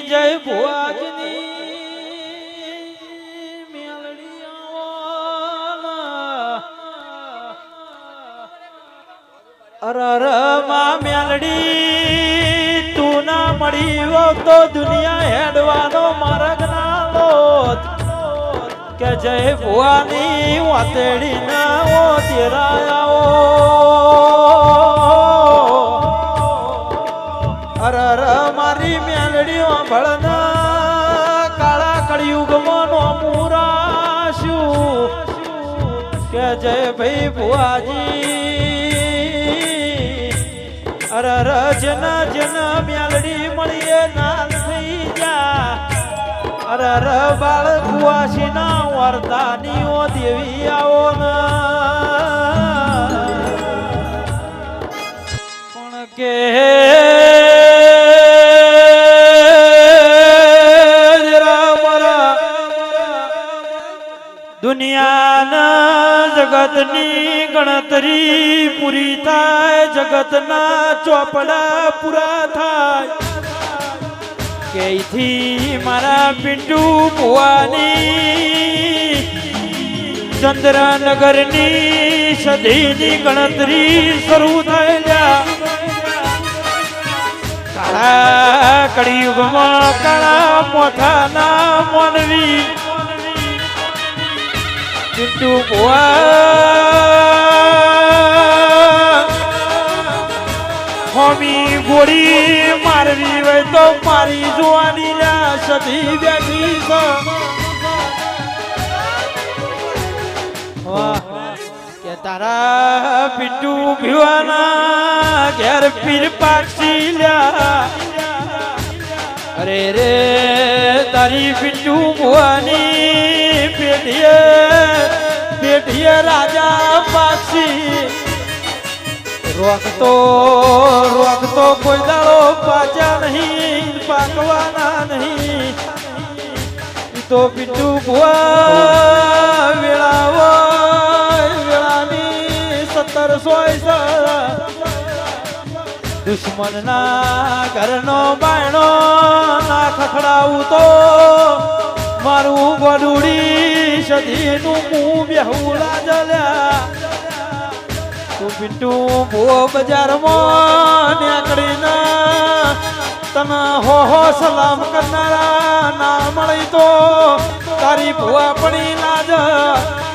જય ભુવાજની અરર માં મેલડી તું ના મળી હો તો દુનિયા હેડવાનો માર્ગ ના લોત કે જય ભુવાની વાતેડી ના ઓ તેરાયાઓ અરર મારી મેલડી ભળના કાળા કળિયુગમાં નો મુરાશું કે જય ભાઈ ભુવાજી અરર જના જના મેલડી મળીએ નાલ થઈ જા અરર બાળ કુવાસી ના વરદાનીઓ દેવી આવો પણ કે દુનિયાના જગતની ગણતરી પૂરી થાય જગતના ચોપડા પૂરા થાય કેથી મારા પિંટુ ભુવાની ચંદ્રનગરની સદીની ગણતરી શરૂ થઈ કાળા કળિયુગમાં કાળા મોઠાના મોનવી પિંટુ ભુવા હોમી ગોળી મારવી હોય તો મારી જોવાની ના સધી બેઠી કે તારા પિંટુ ભુવાના ઘેર પીર પાક્ષી લ્યા અરે રે તારી પિંટુ ભુવાની પેઢીએ રાજા પાક્ષી રોકતો કોઈ દાડો પાચા નહીં પાકવાના નહીં તો પિંટુ ભુવા વેળાવો વેળાની 1700 દુશ્મન ના ઘરનો બાયણો ના ખખડાવું તો મારું ગોડુડી સદીનું મું બેહુલા જલ્યા તું પિંટુ ભુવો બજારમાં નીકળીના તને હો સલામ કરનારા ના મળી તો તારી ભુવા પડી લાજ